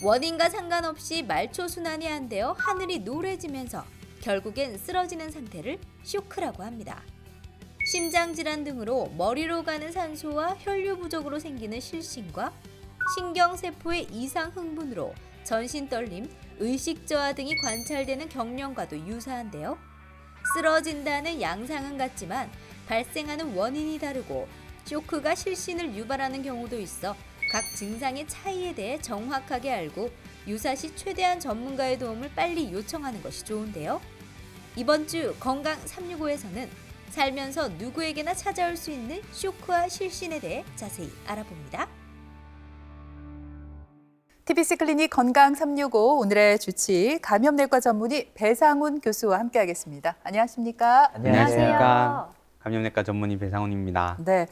원인과 상관없이 말초 순환이 안 되어 하늘이 노래지면서 결국엔 쓰러지는 상태를 쇼크라고 합니다. 심장질환 등으로 머리로 가는 산소와 혈류 부족으로 생기는 실신과 신경세포의 이상 흥분으로 전신 떨림, 의식 저하 등이 관찰되는 경련과도 유사한데요. 쓰러진다는 양상은 같지만 발생하는 원인이 다르고 쇼크가 실신을 유발하는 경우도 있어 각 증상의 차이에 대해 정확하게 알고 유사시 최대한 전문가의 도움을 빨리 요청하는 것이 좋은데요. 이번 주 건강 365에서는 살면서 누구에게나 찾아올 수 있는 쇼크와 실신에 대해 자세히 알아봅니다. TBC 클리닉 건강 365 오늘의 주치 감염내과 전문의 배상훈 교수와 함께하겠습니다. 안녕하십니까? 안녕하세요. 감염내과 전문의 배상훈입니다. 네,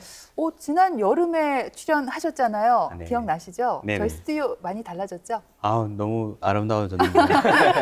지난 여름에 출연하셨잖아요. 네. 기억나시죠? 네네. 저희 스튜디오 많이 달라졌죠? 너무 아름다워졌는데.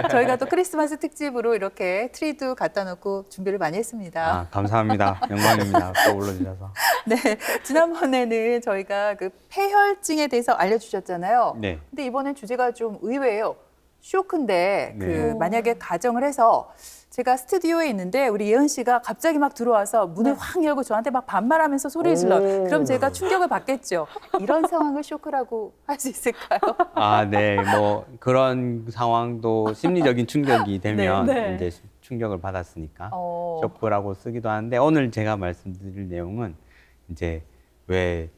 저희가 또 크리스마스 특집으로 이렇게 트리도 갖다 놓고 준비를 많이 했습니다. 감사합니다. 영광입니다. 또 불러주셔서. 네, 지난번에는 저희가 그 폐혈증에 대해서 알려주셨잖아요. 네. 근데 이번엔 주제가 좀 의외예요. 쇼크인데 네. 만약에 가정을 해서 제가 스튜디오에 있는데 우리 예은 씨가 갑자기 막 들어와서 문을 확 열고 저한테 막 반말하면서 소리를 질러. 그럼 제가 충격을 받겠죠. 이런 상황을 쇼크라고 할 수 있을까요? 네. 그런 상황도 심리적인 충격이 되면 네. 이제 충격을 받았으니까 쇼크라고 쓰기도 하는데 오늘 제가 말씀드릴 내용은 이제 왜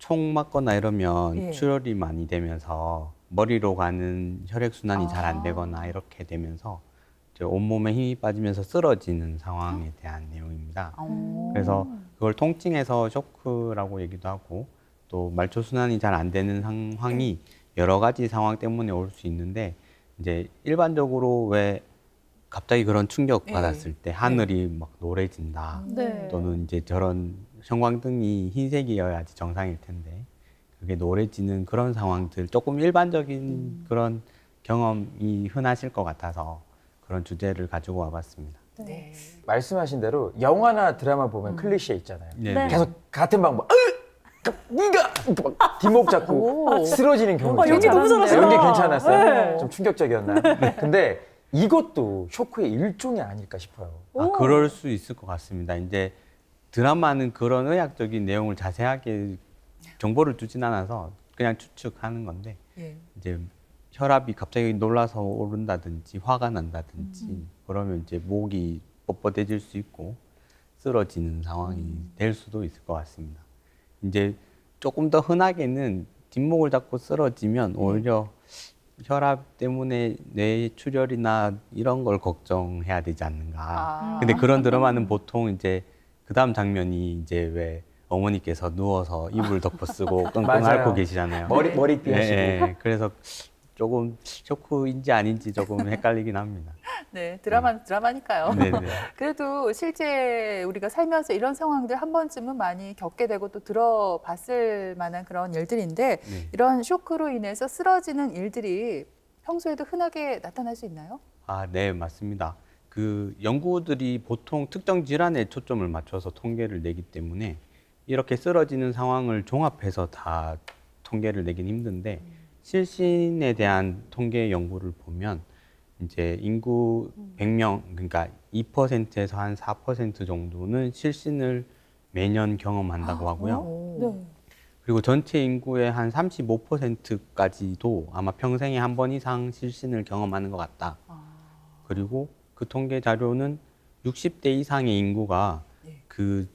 총 맞거나 이러면 예. 출혈이 많이 되면서 머리로 가는 혈액순환이 잘 안 되거나 이렇게 되면서 온몸에 힘이 빠지면서 쓰러지는 상황에 대한 내용입니다. 그래서 그걸 통칭해서 쇼크라고 얘기도 하고 또 말초 순환이 잘 안 되는 상황이 여러 가지 상황 때문에 올 수 있는데 이제 일반적으로 왜 갑자기 그런 충격 받았을 때 하늘이 막 노래진다 또는 이제 저런 형광등이 흰색이어야지 정상일 텐데 그게 노래지는 그런 상황들 조금 일반적인 그런 경험이 흔하실 것 같아서 그런 주제를 가지고 와봤습니다. 네. 말씀하신 대로 영화나 드라마 보면 클리셰 있잖아요. 네. 계속 같은 방법. 네가 뒷목 잡고 쓰러지는 경우. 연기 너무 잘하시다. 연기 괜찮았어요. 네. 좀 충격적이었나요? 근데 이것도 쇼크의 일종이 아닐까 싶어요. 그럴 수 있을 것 같습니다. 이제 드라마는 그런 의학적인 내용을 자세하게 정보를 주진 않아서 그냥 추측하는 건데 이제 혈압이 갑자기 놀라서 오른다든지 화가 난다든지 그러면 이제 목이 뻣뻣해질 수 있고 쓰러지는 상황이 될 수도 있을 것 같습니다. 이제 조금 더 흔하게는 뒷목을 잡고 쓰러지면 오히려 혈압 때문에 뇌출혈이나 이런 걸 걱정해야 되지 않는가. 근데 그런 드라마는 보통 이제 그 다음 장면이 이제 왜 어머니께서 누워서 이불 덮어 쓰고 끙끙 앓고 계시잖아요. 머리띠 하시고. 네, 그래서 조금 쇼크인지 아닌지 조금 헷갈리긴 합니다. 네, 드라마니까요. 네네. 그래도 실제 우리가 살면서 이런 상황들 한 번쯤은 많이 겪게 되고 또 들어봤을 만한 그런 일들인데 이런 쇼크로 인해서 쓰러지는 일들이 평소에도 흔하게 나타날 수 있나요? 네, 맞습니다. 그 연구들이 보통 특정 질환에 초점을 맞춰서 통계를 내기 때문에 이렇게 쓰러지는 상황을 종합해서 다 통계를 내긴 힘든데 실신에 대한 통계 연구를 보면 이제 인구 100명, 그러니까 2%에서 한 4% 정도는 실신을 매년 경험한다고 하고요. 그리고 전체 인구의 한 35%까지도 아마 평생에 한 번 이상 실신을 경험하는 것 같다. 그리고 그 통계 자료는 60대 이상의 인구가 그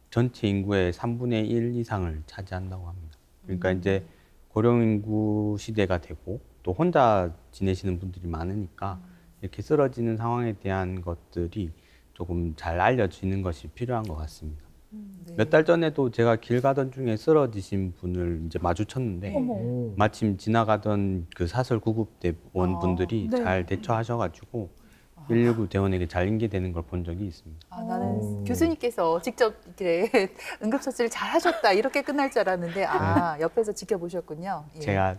전체 인구의 3분의 1 이상을 차지한다고 합니다. 그러니까 이제 고령인구 시대가 되고 또 혼자 지내시는 분들이 많으니까 이렇게 쓰러지는 상황에 대한 것들이 조금 잘 알려지는 것이 필요한 것 같습니다. 몇 달 전에도 제가 길 가던 중에 쓰러지신 분을 이제 마주쳤는데 마침 지나가던 그 사설 구급대원 분들이 잘 대처하셔가지고 119 대원에게 잘 인계되는 걸 본 적이 있습니다. 나는 교수님께서 직접 이렇게 응급처치를 잘 하셨다 이렇게 끝날 줄 알았는데 옆에서 지켜보셨군요. 예. 제가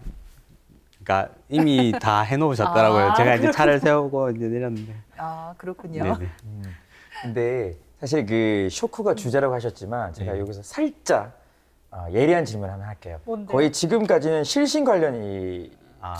그러니까 이미 다 해놓으셨더라고요. 제가 이제 차를 세우고 이제 내렸는데. 그렇군요. 네네. 근데 사실 그 쇼크가 주제라고 하셨지만 제가 여기서 살짝 예리한 질문 하나 할게요. 뭔데? 거의 지금까지는 실신 관련이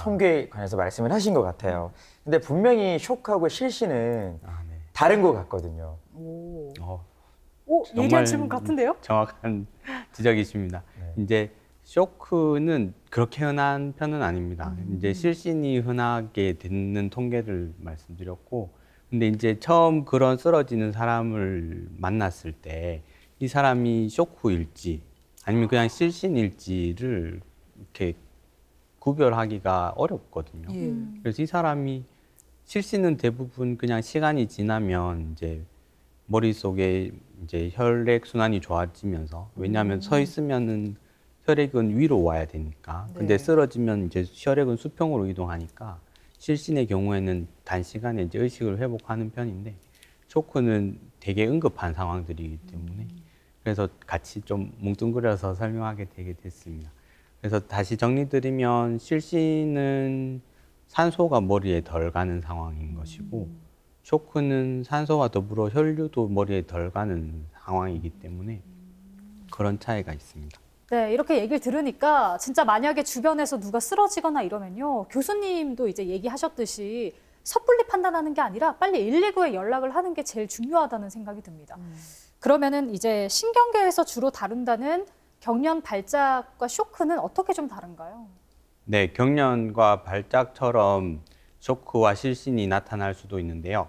통계에 관해서 말씀을 하신 것 같아요. 근데 분명히 쇼크하고 실신은 네. 다른 것 같거든요. 오. 정말 예리한 질문 같은데요? 정확한 지적이십니다. 네. 이제 쇼크는 그렇게 흔한 편은 아닙니다. 이제 실신이 흔하게 듣는 통계를 말씀드렸고, 근데 이제 처음 그런 쓰러지는 사람을 만났을 때 이 사람이 쇼크일지 아니면 그냥 실신일지를 이렇게 구별하기가 어렵거든요. 예. 그래서 이 사람이 실신은 대부분 그냥 시간이 지나면 이제 머릿속에 이제 혈액 순환이 좋아지면서, 왜냐하면 서 있으면은 혈액은 위로 와야 되니까. 근데 네. 쓰러지면 이제 혈액은 수평으로 이동하니까 실신의 경우에는 단시간에 이제 의식을 회복하는 편인데, 쇼크는 되게 응급한 상황들이기 때문에 그래서 같이 좀 뭉뚱그려서 설명하게 되게 됐습니다. 그래서 다시 정리드리면 실신은 산소가 머리에 덜 가는 상황인 것이고, 쇼크는 산소와 더불어 혈류도 머리에 덜 가는 상황이기 때문에 그런 차이가 있습니다. 네, 이렇게 얘기를 들으니까 진짜 만약에 주변에서 누가 쓰러지거나 이러면요. 교수님도 이제 얘기하셨듯이 섣불리 판단하는 게 아니라 빨리 119에 연락을 하는 게 제일 중요하다는 생각이 듭니다. 그러면은 이제 신경계에서 주로 다룬다는 경련 발작과 쇼크는 어떻게 좀 다른가요? 네, 경련과 발작처럼 쇼크와 실신이 나타날 수도 있는데요.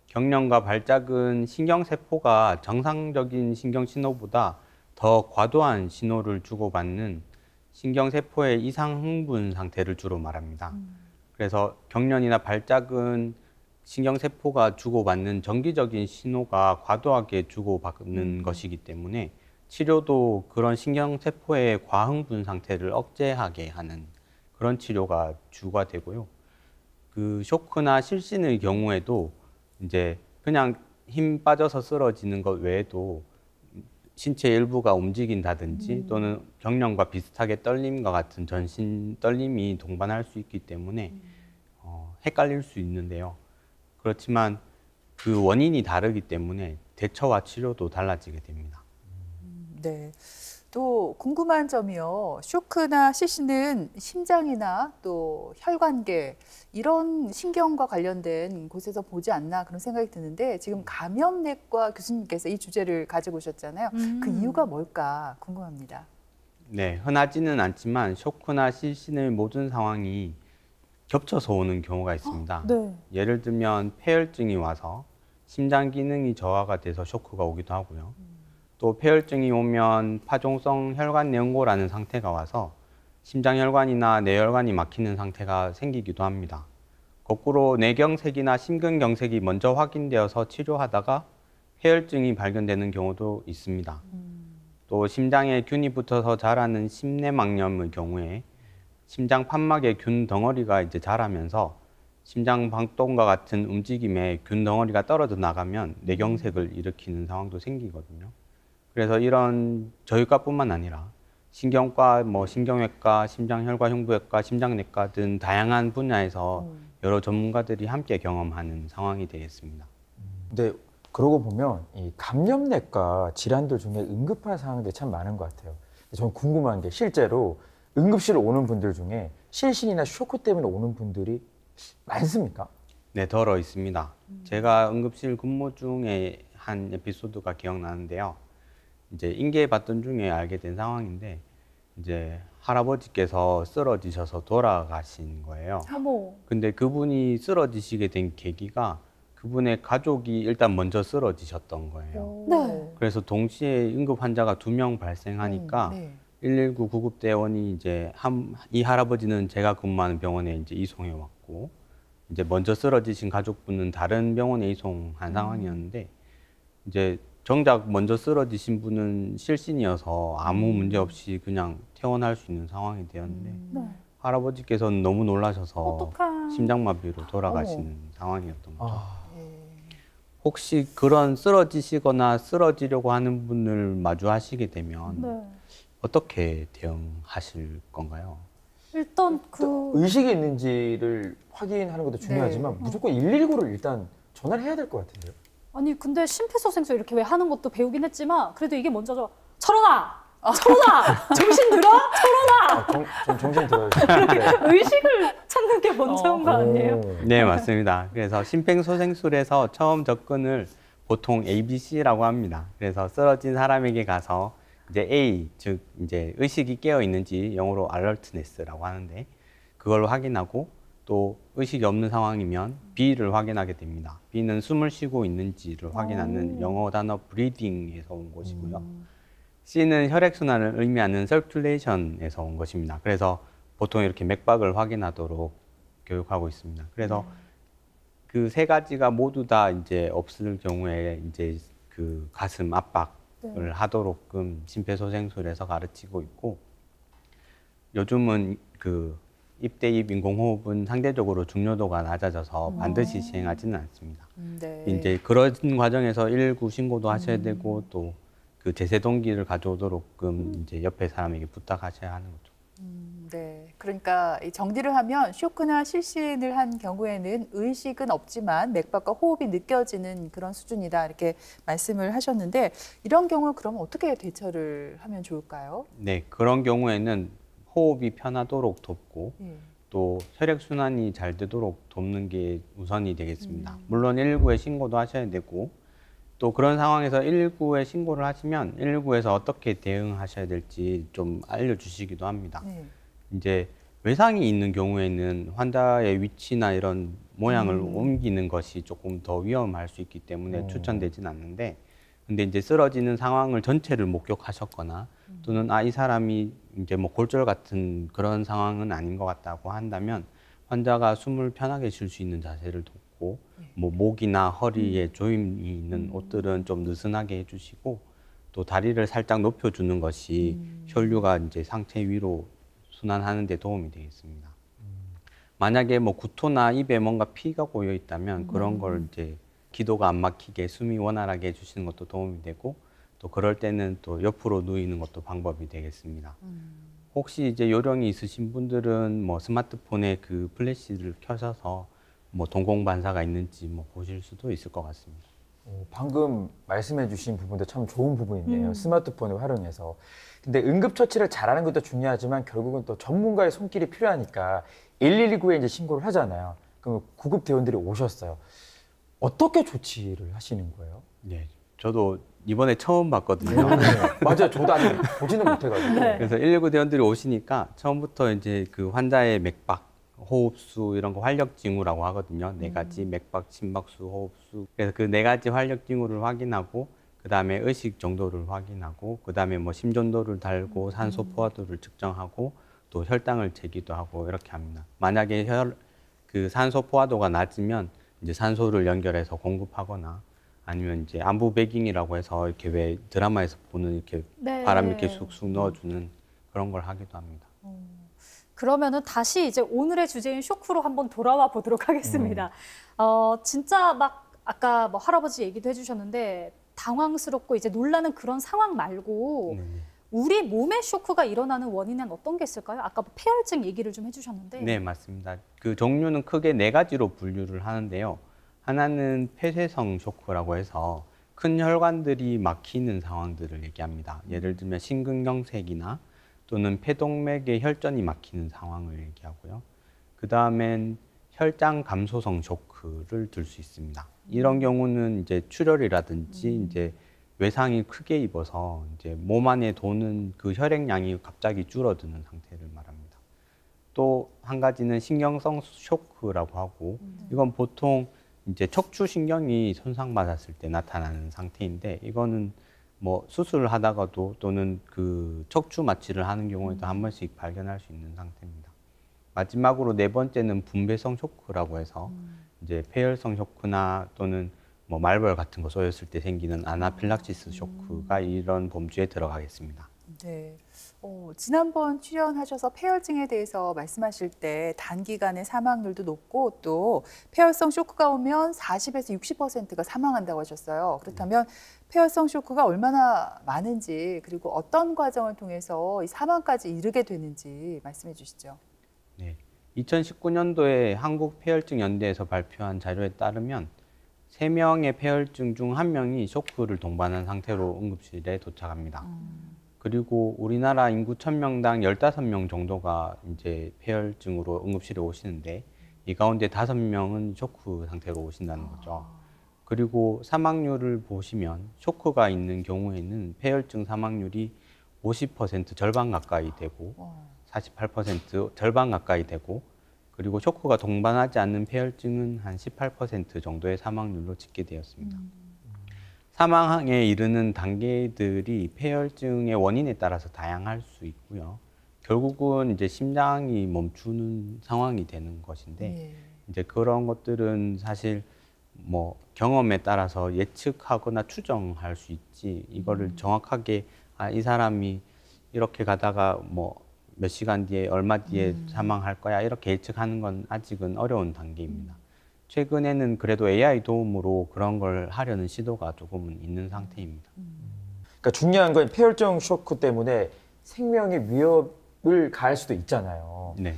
경련과 발작은 신경세포가 정상적인 신경신호보다 더 과도한 신호를 주고받는 신경세포의 이상 흥분 상태를 주로 말합니다. 그래서 경련이나 발작은 신경세포가 주고받는 정기적인 신호가 과도하게 주고받는 것이기 때문에 치료도 그런 신경세포의 과흥분 상태를 억제하게 하는 그런 치료가 주가 되고요. 그 쇼크나 실신의 경우에도 이제 그냥 힘 빠져서 쓰러지는 것 외에도 신체 일부가 움직인다든지 또는 경련과 비슷하게 떨림과 같은 전신 떨림이 동반할 수 있기 때문에 헷갈릴 수 있는데요. 그렇지만 그 원인이 다르기 때문에 대처와 치료도 달라지게 됩니다. 네. 또 궁금한 점이요. 쇼크나 실신은 심장이나 또 혈관계 이런 신경과 관련된 곳에서 보지 않나 그런 생각이 드는데, 지금 감염내과 교수님께서 이 주제를 가지고 오셨잖아요. 그 이유가 뭘까 궁금합니다. 네, 흔하지는 않지만 쇼크나 실신의 모든 상황이 겹쳐서 오는 경우가 있습니다. 네. 예를 들면 폐혈증이 와서 심장 기능이 저하가 돼서 쇼크가 오기도 하고요. 또 폐혈증이 오면 파종성 혈관 내응고라는 상태가 와서 심장혈관이나 뇌혈관이 막히는 상태가 생기기도 합니다. 거꾸로 뇌경색이나 심근경색이 먼저 확인되어서 치료하다가 폐혈증이 발견되는 경우도 있습니다. 또 심장에 균이 붙어서 자라는 심내막염의 경우에 심장 판막에 균 덩어리가 이제 자라면서 심장 박동과 같은 움직임에 균 덩어리가 떨어져 나가면 뇌경색을 일으키는 상황도 생기거든요. 그래서 이런 저희과뿐만 아니라 신경과, 신경외과, 심장혈관흉부외과, 심장내과 등 다양한 분야에서 여러 전문가들이 함께 경험하는 상황이 되겠습니다. 근데 그러고 보면 이 감염내과 질환들 중에 응급한 상황들이 참 많은 것 같아요. 저는 궁금한 게 실제로 응급실 오는 분들 중에 실신이나 쇼크 때문에 오는 분들이 많습니까? 네, 덜어 있습니다. 제가 응급실 근무 중에 한 에피소드가 기억나는데요. 이제 인계해 봤던 중에 알게 된 상황인데, 이제 할아버지께서 쓰러지셔서 돌아가신 거예요. 어머. 근데 그분이 쓰러지시게 된 계기가 그분의 가족이 일단 먼저 쓰러지셨던 거예요. 네. 그래서 동시에 응급 환자가 2명 발생하니까 네. 119 구급대원이 이제 이 할아버지는 제가 근무하는 병원에 이제 이송해 왔고, 이제 먼저 쓰러지신 가족분은 다른 병원에 이송한 상황이었는데, 이제 정작 먼저 쓰러지신 분은 실신이어서 아무 문제 없이 그냥 퇴원할 수 있는 상황이 되었는데, 네. 할아버지께서는 너무 놀라셔서 어떡해. 심장마비로 돌아가시는 상황이었던 거죠. 예. 혹시 그런 쓰러지시거나 쓰러지려고 하는 분을 마주하시게 되면 네. 어떻게 대응하실 건가요? 일단 의식이 있는지를 확인하는 것도 중요하지만 무조건 119를 일단 전화를 해야 될 것 같은데요. 아니 근데 심폐소생술 이렇게 왜 하는 것도 배우긴 했지만 그래도 이게 먼저 철원아 철원아! 정신 들어? 철원아! 좀 정신 들어요. 의식을 찾는 게 먼저인 거 아니에요? 네, 맞습니다. 그래서 심폐소생술에서 처음 접근을 보통 ABC라고 합니다. 그래서 쓰러진 사람에게 가서 이제 A, 즉 이제 의식이 깨어 있는지 영어로 alertness라고 하는데 그걸 확인하고 또 의식이 없는 상황이면 B를 확인하게 됩니다. B는 숨을 쉬고 있는지를 확인하는 영어 단어 breathing에서 온 것이고요. C는 혈액순환을 의미하는 circulation에서 온 것입니다. 그래서 보통 이렇게 맥박을 확인하도록 교육하고 있습니다. 그래서 그 세 가지가 모두 다 이제 없을 경우에 이제 그 가슴 압박을 하도록끔 심폐소생술에서 가르치고 있고 요즘은 그 입대입 인공호흡은 상대적으로 중요도가 낮아져서 반드시 시행하지는 않습니다. 네. 이제 그런 과정에서 119 신고도 하셔야 되고 또 그 제세동기를 가져오도록끔 이제 옆에 사람에게 부탁하셔야 하는 거죠. 네. 그러니까 이 정리를 하면 쇼크나 실신을 한 경우에는 의식은 없지만 맥박과 호흡이 느껴지는 그런 수준이다 이렇게 말씀을 하셨는데 이런 경우 그러면 어떻게 대처를 하면 좋을까요? 네, 그런 경우에는 호흡이 편하도록 돕고 예. 또 혈액순환이 잘 되도록 돕는 게 우선이 되겠습니다. 물론 119에 신고도 하셔야 되고 또 그런 상황에서 119에 신고를 하시면 119에서 어떻게 대응하셔야 될지 좀 알려주시기도 합니다. 네. 이제 외상이 있는 경우에는 환자의 위치나 이런 모양을 옮기는 것이 조금 더 위험할 수 있기 때문에 추천되진 않는데 근데 이제 쓰러지는 상황을 전체를 목격하셨거나 또는 이 사람이 이제 뭐 골절 같은 그런 상황은 아닌 것 같다고 한다면 환자가 숨을 편하게 쉴 수 있는 자세를 돕고 뭐 목이나 허리에 조임이 있는 옷들은 좀 느슨하게 해주시고 또 다리를 살짝 높여주는 것이 혈류가 이제 상체 위로 순환하는 데 도움이 되겠습니다. 만약에 뭐 구토나 입에 뭔가 피가 고여 있다면 그런 걸 이제 기도가 안 막히게 숨이 원활하게 해주시는 것도 도움이 되고 또 그럴 때는 또 옆으로 누이는 것도 방법이 되겠습니다. 혹시 이제 요령이 있으신 분들은 뭐 스마트폰에 그 플래시를 켜셔서 뭐 동공 반사가 있는지 뭐 보실 수도 있을 것 같습니다. 방금 말씀해 주신 부분도 참 좋은 부분인데요. 스마트폰을 활용해서. 근데 응급처치를 잘하는 것도 중요하지만 결국은 또 전문가의 손길이 필요하니까 119에 이제 신고를 하잖아요. 그럼 구급 대원들이 오셨어요. 어떻게 조치를 하시는 거예요? 네, 저도 이번에 처음 봤거든요. 맞아요. 저도 아직 보지는 못해가지고. 네. 그래서 119 대원들이 오시니까 처음부터 이제 그 환자의 맥박, 호흡수 이런 거 활력 징후라고 하거든요. 네 가지 맥박, 심박수, 호흡수. 그래서 그 네 가지 활력 징후를 확인하고 그 다음에 의식 정도를 확인하고 그 다음에 뭐 심전도를 달고 산소 포화도를 측정하고 또 혈당을 재기도 하고 이렇게 합니다. 만약에 그 산소 포화도가 낮으면 이제 산소를 연결해서 공급하거나 아니면 이제 안부 베깅이라고 해서 이렇게 왜 드라마에서 보는 이렇게 네. 바람 이렇게 쑥쑥 넣어주는 그런 걸 하기도 합니다. 그러면은 다시 이제 오늘의 주제인 쇼크로 한번 돌아와 보도록 하겠습니다. 진짜 막 아까 뭐 할아버지 얘기도 해주셨는데 당황스럽고 이제 놀라는 그런 상황 말고 우리 몸에 쇼크가 일어나는 원인은 어떤 게 있을까요? 아까 뭐 폐혈증 얘기를 좀 해주셨는데. 네, 맞습니다. 그 종류는 크게 네 가지로 분류를 하는데요. 하나는 폐쇄성 쇼크라고 해서 큰 혈관들이 막히는 상황들을 얘기합니다. 예를 들면 심근경색이나 또는 폐동맥의 혈전이 막히는 상황을 얘기하고요. 그 다음엔 혈장 감소성 쇼크를 들 수 있습니다. 이런 경우는 이제 출혈이라든지 이제 외상이 크게 입어서 이제 몸 안에 도는 그 혈액량이 갑자기 줄어드는 상태를 말합니다. 또 한 가지는 신경성 쇼크라고 하고 이건 보통 이제 척추신경이 손상받았을 때 나타나는 상태인데 이거는 뭐 수술을 하다가도 또는 그 척추 마취를 하는 경우에도 한 번씩 발견할 수 있는 상태입니다. 마지막으로 네 번째는 분배성 쇼크라고 해서 이제 폐혈성 쇼크나 또는 뭐 말벌 같은 거 쏘였을 때 생기는 아나필락시스 쇼크가 이런 범주에 들어가겠습니다. 네. 지난번 출연하셔서 폐혈증에 대해서 말씀하실 때 단기간에 사망률도 높고 또 폐혈성 쇼크가 오면 40에서 60%가 사망한다고 하셨어요. 그렇다면 폐혈성 쇼크가 얼마나 많은지 그리고 어떤 과정을 통해서 이 사망까지 이르게 되는지 말씀해 주시죠. 네. 2019년도에 한국폐혈증연대에서 발표한 자료에 따르면 3명의 폐혈증 중 1명이 쇼크를 동반한 상태로 응급실에 도착합니다. 그리고 우리나라 인구 1000명당 15명 정도가 이제 폐혈증으로 응급실에 오시는데 이 가운데 5명은 쇼크 상태로 오신다는 거죠. 그리고 사망률을 보시면 쇼크가 있는 경우에는 폐혈증 사망률이 50% 절반 가까이 되고 48% 절반 가까이 되고 그리고 쇼크가 동반하지 않는 폐혈증은 한 18% 정도의 사망률로 집계되었습니다. 사망에 이르는 단계들이 폐혈증의 원인에 따라서 다양할 수 있고요. 결국은 이제 심장이 멈추는 상황이 되는 것인데 이제 그런 것들은 사실 뭐 경험에 따라서 예측하거나 추정할 수 있지 이거를 정확하게 이 사람이 이렇게 가다가 뭐 몇 시간 뒤에 얼마 뒤에 사망할 거야 이렇게 예측하는 건 아직은 어려운 단계입니다. 최근에는 그래도 AI 도움으로 그런 걸 하려는 시도가 조금은 있는 상태입니다. 그러니까 중요한 건 폐혈증 쇼크 때문에 생명의 위협을 가할 수도 있잖아요. 네.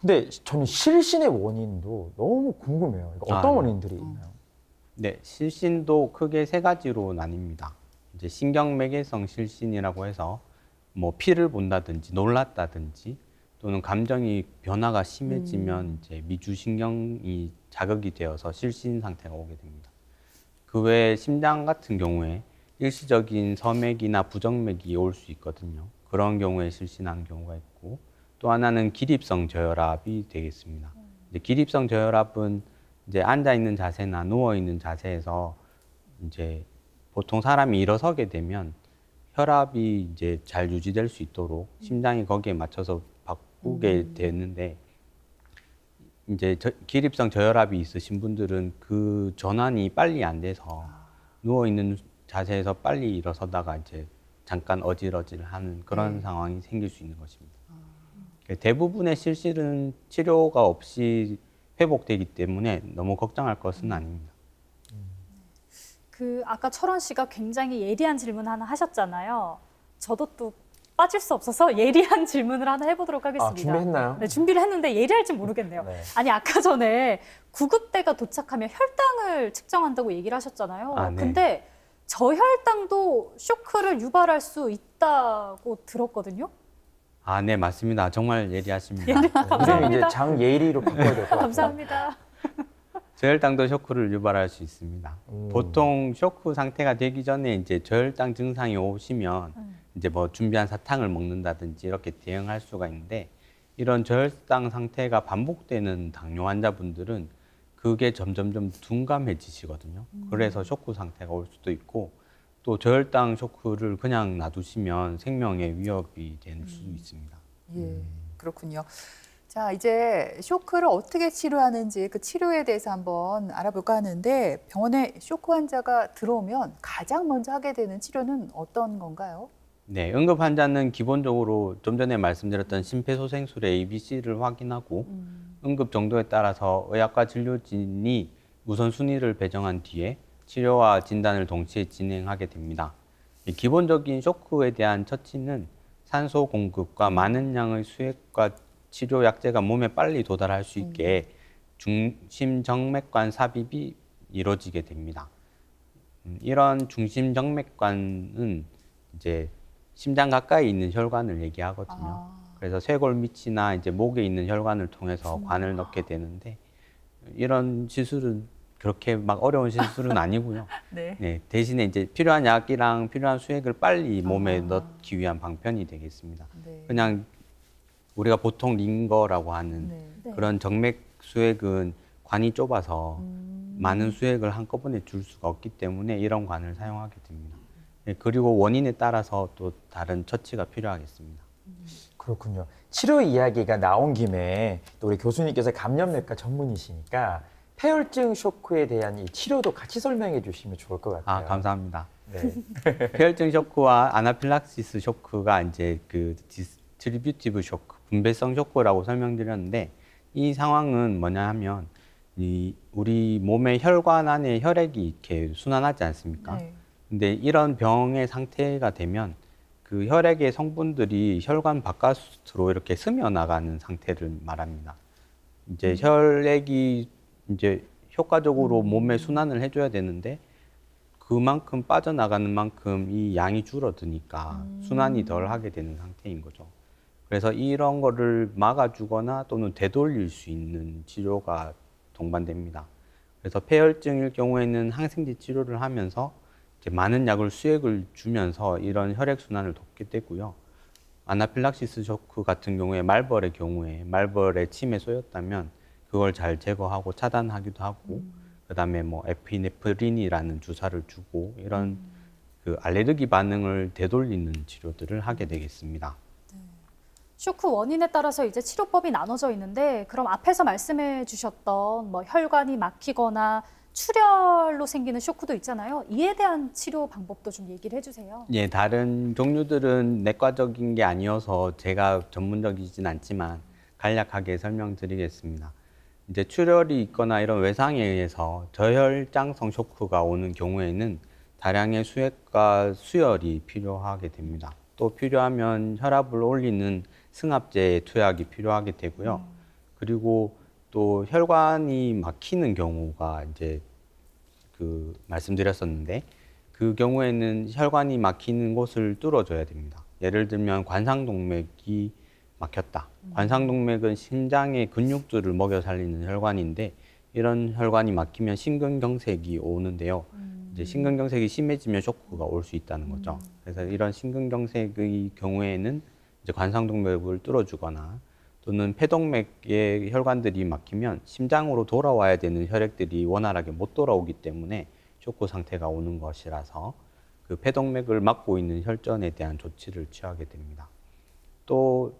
근데 저는 실신의 원인도 너무 궁금해요. 이거 어떤 네. 원인들이 있나요? 네, 실신도 크게 3가지로 나뉩니다. 이제 신경매개성 실신이라고 해서 뭐 피를 본다든지 놀랐다든지 또는 감정이 변화가 심해지면 이제 미주신경이 자극이 되어서 실신 상태가 오게 됩니다. 그 외에 심장 같은 경우에 일시적인 서맥이나 부정맥이 올 수 있거든요. 그런 경우에 실신하는 경우가 있고 또 하나는 기립성 저혈압이 되겠습니다. 이제 기립성 저혈압은 이제 앉아 있는 자세나 누워 있는 자세에서 이제 보통 사람이 일어서게 되면 혈압이 이제 잘 유지될 수 있도록 심장이 거기에 맞춰서 바꾸게 되는데 이제 기립성 저혈압이 있으신 분들은 그 전환이 빨리 안 돼서 누워 있는 자세에서 빨리 일어서다가 이제 잠깐 어질어질하는 그런 상황이 생길 수 있는 것입니다. 대부분의 실실은 치료가 없이 회복되기 때문에 너무 걱정할 것은 아닙니다. 아까 철원 씨가 굉장히 예리한 질문 하나 하셨잖아요. 저도 또 빠질 수 없어서 예리한 질문을 하나 해보도록 하겠습니다. 아, 준비했나요? 네, 준비를 했는데 예리할지 모르겠네요. 네. 아니, 아까 전에 구급대가 도착하면 혈당을 측정한다고 얘기를 하셨잖아요. 네. 근데 저혈당도 쇼크를 유발할 수 있다고 들었거든요. 네, 맞습니다. 정말 예리하십니다. 이름 이제 장예리로 바꿔야 될 것 같아요. 감사합니다. 저혈당도 쇼크를 유발할 수 있습니다. 보통 쇼크 상태가 되기 전에 이제 저혈당 증상이 오시면 이제 뭐 준비한 사탕을 먹는다든지 이렇게 대응할 수가 있는데 이런 저혈당 상태가 반복되는 당뇨 환자분들은 그게 점점점 둔감해지시거든요. 그래서 쇼크 상태가 올 수도 있고 또 저혈당 쇼크를 그냥 놔두시면 생명의 위협이 될 수 있습니다. 예, 그렇군요. 자, 이제 쇼크를 어떻게 치료하는지 그 치료에 대해서 한번 알아볼까 하는데 병원에 쇼크 환자가 들어오면 가장 먼저 하게 되는 치료는 어떤 건가요? 네, 응급 환자는 기본적으로 좀 전에 말씀드렸던 심폐소생술의 ABC를 확인하고 응급 정도에 따라서 의학과 진료진이 우선순위를 배정한 뒤에 치료와 진단을 동시에 진행하게 됩니다. 기본적인 쇼크에 대한 처치는 산소 공급과 많은 양의 수액과 치료 약제가 몸에 빨리 도달할 수 있게 중심정맥관 삽입이 이루어지게 됩니다. 이런 중심정맥관은 이제 심장 가까이 있는 혈관을 얘기하거든요. 그래서 쇄골 밑이나 이제 목에 있는 혈관을 통해서 관을 넣게 되는데 이런 시술은 그렇게 막 어려운 시술은 아니고요. 네, 대신에 이제 필요한 약이랑 필요한 수액을 빨리 몸에 넣기 위한 방편이 되겠습니다. 그냥 우리가 보통 링거라고 하는 그런 정맥 수액은 관이 좁아서 많은 수액을 한꺼번에 줄 수가 없기 때문에 이런 관을 사용하게 됩니다. 네, 그리고 원인에 따라서 또 다른 처치가 필요하겠습니다. 그렇군요. 치료 이야기가 나온 김에 또 우리 교수님께서 감염내과 전문이시니까 폐혈증 쇼크에 대한 이 치료도 같이 설명해 주시면 좋을 것 같아요. 감사합니다. 네. 폐혈증 쇼크와 아나필락시스 쇼크가 이제 그 디스트리뷰티브 쇼크, 분배성 쇼크라고 설명드렸는데 이 상황은 뭐냐 하면 우리 몸의 혈관 안에 혈액이 이렇게 순환하지 않습니까? 근데 이런 병의 상태가 되면 그 혈액의 성분들이 혈관 바깥으로 이렇게 스며나가는 상태를 말합니다. 이제 혈액이 이제 효과적으로 몸에 순환을 해줘야 되는데 그만큼 빠져나가는 만큼 이 양이 줄어드니까 순환이 덜 하게 되는 상태인 거죠. 그래서 이런 거를 막아주거나 또는 되돌릴 수 있는 치료가 동반됩니다. 그래서 폐혈증일 경우에는 항생제 치료를 하면서 이제 많은 약을 수액을 주면서 이런 혈액순환을 돕게 되고요. 아나필락시스 쇼크 같은 경우에 말벌의 경우에 말벌의 침에 쏘였다면 그걸 잘 제거하고 차단하기도 하고 그다음에 뭐 에피네프린이라는 주사를 주고 이런 그 알레르기 반응을 되돌리는 치료들을 하게 되겠습니다. 쇼크 원인에 따라서 이제 치료법이 나눠져 있는데 그럼 앞에서 말씀해 주셨던 뭐 혈관이 막히거나 출혈로 생기는 쇼크도 있잖아요. 이에 대한 치료 방법도 좀 얘기를 해주세요. 예, 다른 종류들은 내과적인 게 아니어서 제가 전문적이진 않지만 간략하게 설명드리겠습니다. 이제 출혈이 있거나 이런 외상에 의해서 저혈장성 쇼크가 오는 경우에는 다량의 수액과 수혈이 필요하게 됩니다. 또 필요하면 혈압을 올리는 승합제 투약이 필요하게 되고요. 그리고 또 혈관이 막히는 경우가 이제 그 말씀드렸었는데 그 경우에는 혈관이 막히는 곳을 뚫어줘야 됩니다. 예를 들면 관상동맥이 막혔다. 관상동맥은 심장의 근육들을 먹여 살리는 혈관인데 이런 혈관이 막히면 심근경색이 오는데요. 이제 심근경색이 심해지면 쇼크가 올 수 있다는 거죠. 그래서 이런 심근경색의 경우에는 이제 관상동맥을 뚫어주거나 또는 폐동맥의 혈관들이 막히면 심장으로 돌아와야 되는 혈액들이 원활하게 못 돌아오기 때문에 쇼크 상태가 오는 것이라서 그 폐동맥을 막고 있는 혈전에 대한 조치를 취하게 됩니다. 또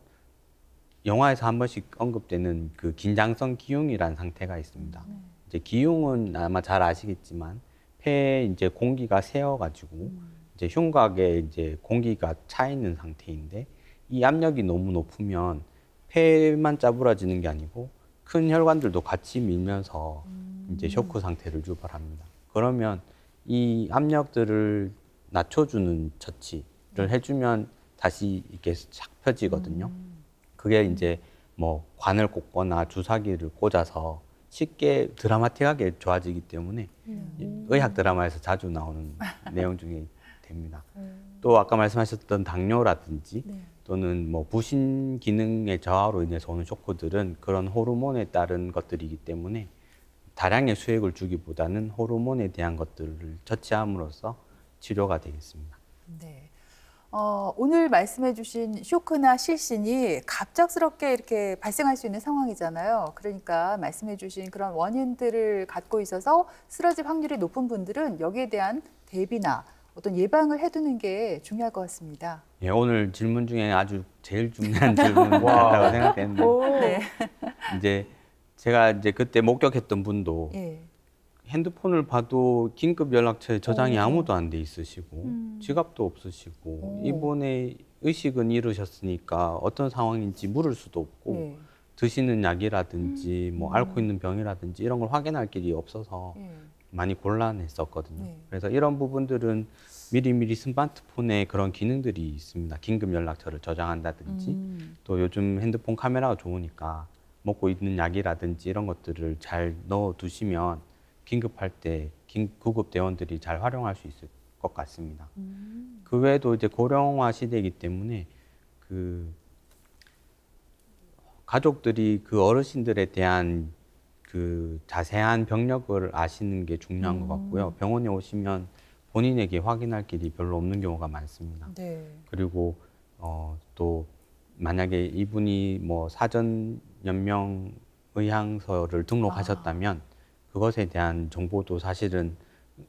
영화에서 한 번씩 언급되는 그 긴장성 기흉이라는 상태가 있습니다. 이제 기흉은 아마 잘 아시겠지만 폐에 이제 공기가 새어가지고 이제 흉곽에 이제 공기가 차 있는 상태인데 이 압력이 너무 높으면 폐만 짜부러지는 게 아니고 큰 혈관들도 같이 밀면서 이제 쇼크 상태를 유발합니다. 그러면 이 압력들을 낮춰주는 처치를 해주면 다시 이렇게 싹 펴지거든요. 그게 이제 뭐 관을 꽂거나 주사기를 꽂아서 쉽게 드라마틱하게 좋아지기 때문에 의학 드라마에서 자주 나오는 내용 중에 됩니다. 또 아까 말씀하셨던 당뇨라든지 또는 뭐 부신 기능의 저하로 인해서 오는 쇼크들은 그런 호르몬에 따른 것들이기 때문에 다량의 수액을 주기보다는 호르몬에 대한 것들을 처치함으로써 치료가 되겠습니다. 네. 오늘 말씀해 주신 쇼크나 실신이 갑작스럽게 이렇게 발생할 수 있는 상황이잖아요. 그러니까 말씀해 주신 그런 원인들을 갖고 있어서 쓰러질 확률이 높은 분들은 여기에 대한 대비나 어떤 예방을 해두는 게 중요할 것 같습니다. 예, 오늘 질문 중에 아주 제일 중요한 질문이라고 생각했는데 네. 이제 제가 이제 그때 목격했던 분도 예. 핸드폰을 봐도 긴급 연락처에 저장이 아무도 안 돼 있으시고 지갑도 없으시고 이번에 의식은 잃으셨으니까 어떤 상황인지 물을 수도 없고 예. 드시는 약이라든지 뭐 앓고 있는 병이라든지 이런 걸 확인할 길이 없어서 예. 많이 곤란했었거든요. 네. 그래서 이런 부분들은 미리미리 스마트폰에 그런 기능들이 있습니다. 긴급 연락처를 저장한다든지 또 요즘 핸드폰 카메라가 좋으니까 먹고 있는 약이라든지 이런 것들을 잘 넣어두시면 긴급할 때 구급 대원들이 잘 활용할 수 있을 것 같습니다. 그 외에도 이제 고령화 시대이기 때문에 그 가족들이 그 어르신들에 대한 그 자세한 병력을 아시는 게 중요한 것 같고요. 병원에 오시면 본인에게 확인할 길이 별로 없는 경우가 많습니다. 네. 그리고 또 만약에 이분이 뭐 사전 연명 의향서를 등록하셨다면 그것에 대한 정보도 사실은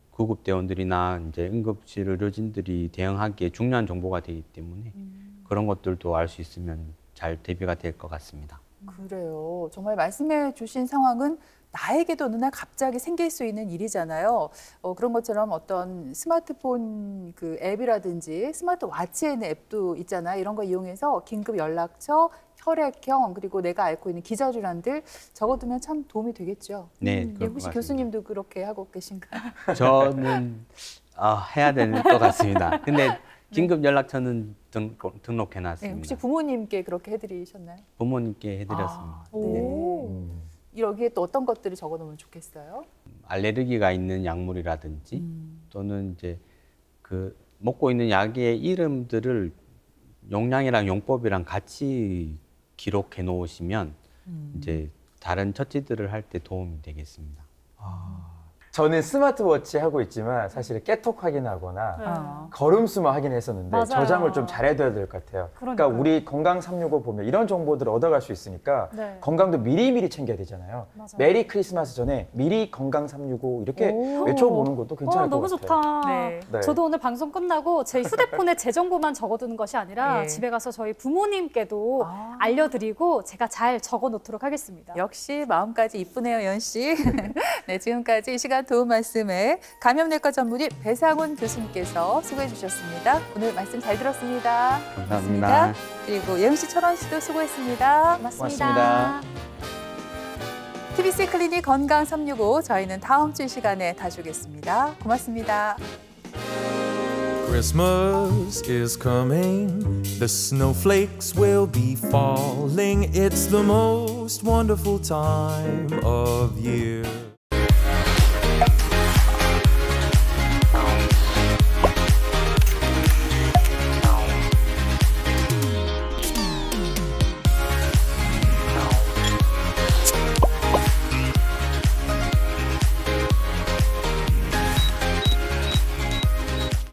구급 대원들이나 이제 응급실 의료진들이 대응하기에 중요한 정보가 되기 때문에 그런 것들도 알 수 있으면 잘 대비가 될 것 같습니다. 그래요. 정말 말씀해 주신 상황은 나에게도 어느 날 갑자기 생길 수 있는 일이잖아요. 그런 것처럼 어떤 스마트폰 그 앱이라든지 스마트워치에 있는 앱도 있잖아요. 이런 거 이용해서 긴급 연락처, 혈액형 그리고 내가 앓고 있는 기저질환들 적어두면 참 도움이 되겠죠. 네, 예, 그럴 것 혹시 같습니다. 교수님도 그렇게 하고 계신가요? 저는 해야 되는 것 같습니다. 근데 긴급 연락처는 등록해놨습니다. 네, 혹시 부모님께 그렇게 해드리셨나요? 부모님께 해드렸습니다. 네. 여기에 또 어떤 것들을 적어놓으면 좋겠어요? 알레르기가 있는 약물이라든지 또는 이제 그 먹고 있는 약의 이름들을 용량이랑 용법이랑 같이 기록해 놓으시면 이제 다른 처치들을 할 때 도움이 되겠습니다. 저는 스마트워치 하고 있지만 사실 깨톡 확인하거나 네. 걸음수만 확인했었는데 맞아요. 저장을 좀 잘해둬야 될 것 같아요. 그러니까요. 그러니까 우리 건강 365 보면 이런 정보들을 얻어갈 수 있으니까 네. 건강도 미리미리 챙겨야 되잖아요. 맞아요. 메리 크리스마스 전에 미리 건강 365 이렇게 오. 외쳐보는 것도 괜찮을 것 너무 같아요. 좋다. 네. 네. 저도 오늘 방송 끝나고 제 휴대폰에 제 정보만 적어두는 것이 아니라 예. 집에 가서 저희 부모님께도 아. 알려드리고 제가 잘 적어놓도록 하겠습니다. 역시 마음까지 이쁘네요, 연 씨. 네, 지금까지 이 시간 도움 말씀에 감염내과 전문의 배상훈 교수님께서 수고해 주셨습니다. 오늘 말씀 잘 들었습니다. 감사합니다. 그리고 예은 씨, 철원 씨도 수고했습니다. 고맙습니다. TBC 클리닉 건강 365 저희는 다음 주 이 시간에 다시 오겠습니다. 고맙습니다. Christmas is coming, the snowflakes will be falling. It's the most wonderful time of year.